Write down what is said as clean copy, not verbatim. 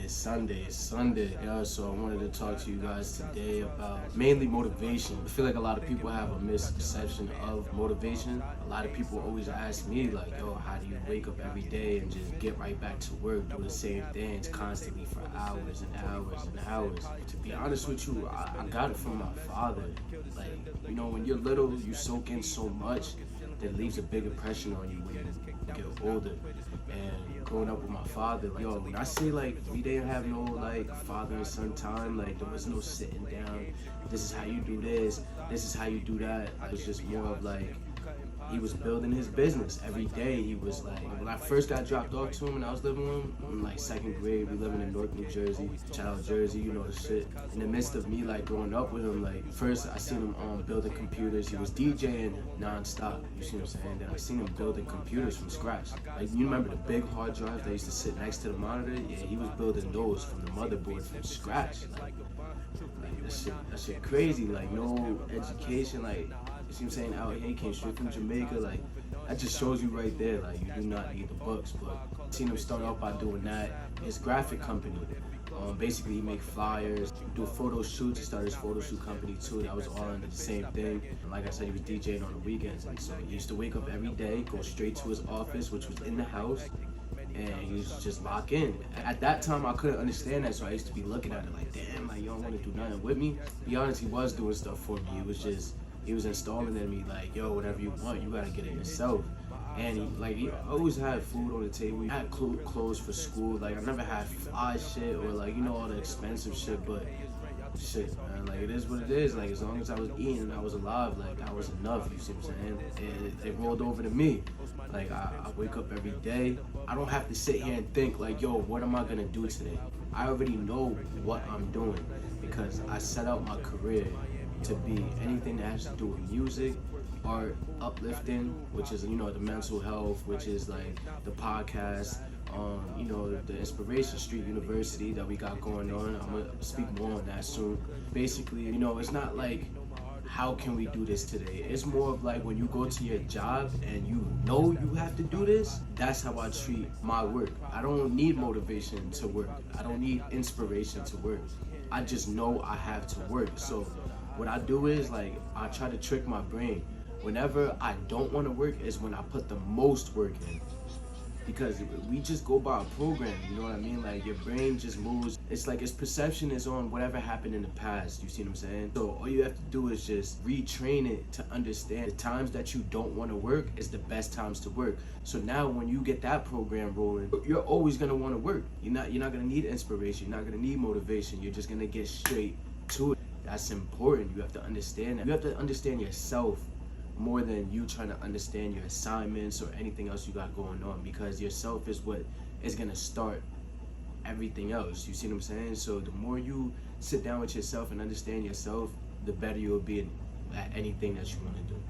Sunday. Yeah, so I wanted to talk to you guys today about mainly motivation. I feel like a lot of people have a misconception of motivation. A lot of people always ask me like, yo, how do you wake up every day and just get right back to work, do the same things constantly for hours and hours and hours? To be honest with you, I got it from my father. Like, you know, when you're little, you soak in so much that leaves a big impression on you when you get older. And growing up with my father, like, yo, when I say like we didn't have no like father and son time, like there was no sitting down, this is how you do this is how you do that. It was just more of like he was building his business every day. He was like, when I first got dropped off to him and I was living with him in like second grade, we living in Newark, New Jersey, child Jersey, you know the shit. In the midst of me like growing up with him, like first I seen him building computers. He was DJing non-stop, you see what I'm saying? Then I seen him building computers from scratch. Like, you remember the big hard drives that used to sit next to the monitor? Yeah, he was building those from the motherboard from scratch. Like that shit crazy. Like, no education, like, you see what I'm saying, out here, he came straight from Jamaica. Like, that just shows you right there, like, you do not need the books. But seen him start off by doing that. His graphic company, basically he make flyers, do photo shoots. He started his photo shoot company too. That was all under the same thing. And like I said, he was DJing on the weekends. And so he used to wake up every day, go straight to his office, which was in the house, and he was just lock in. At that time, I couldn't understand that, so I used to be looking at it like, damn, like, you don't want to do nothing with me. To be honest, he was doing stuff for me. It was just, he was installing in me like, yo, whatever you want, you gotta get it yourself. And he always had food on the table. He had clothes for school. Like, I never had fly shit or like, you know, all the expensive shit, but shit, man, like, it is what it is. Like, as long as I was eating and I was alive, like, that was enough, you see what I'm saying? It rolled over to me. Like, I wake up every day. I don't have to sit here and think like, yo, what am I gonna do today? I already know what I'm doing because I set out my career to be anything that has to do with music, art, uplifting, which is, you know, the mental health, which is like the podcast, you know, the Inspiration Street University that we got going on. I'm gonna speak more on that soon. Basically, you know, it's not like, how can we do this today? It's more of like when you go to your job and you know you have to do this, that's how I treat my work. I don't need motivation to work. I don't need inspiration to work. I just know I have to work. So what I do is, like, I try to trick my brain. Whenever I don't want to work is when I put the most work in. Because we just go by a program, you know what I mean? Like, your brain just moves. It's like its perception is on whatever happened in the past, you see what I'm saying? So all you have to do is just retrain it to understand the times that you don't want to work is the best times to work. So now when you get that program rolling, you're always going to want to work. You're not going to need inspiration. You're not going to need motivation. You're just going to get straight to it. That's important. You have to understand that. You have to understand yourself more than you trying to understand your assignments or anything else you got going on, because yourself is what is going to start everything else. You see what I'm saying? So the more you sit down with yourself and understand yourself, the better you'll be at anything that you want to do.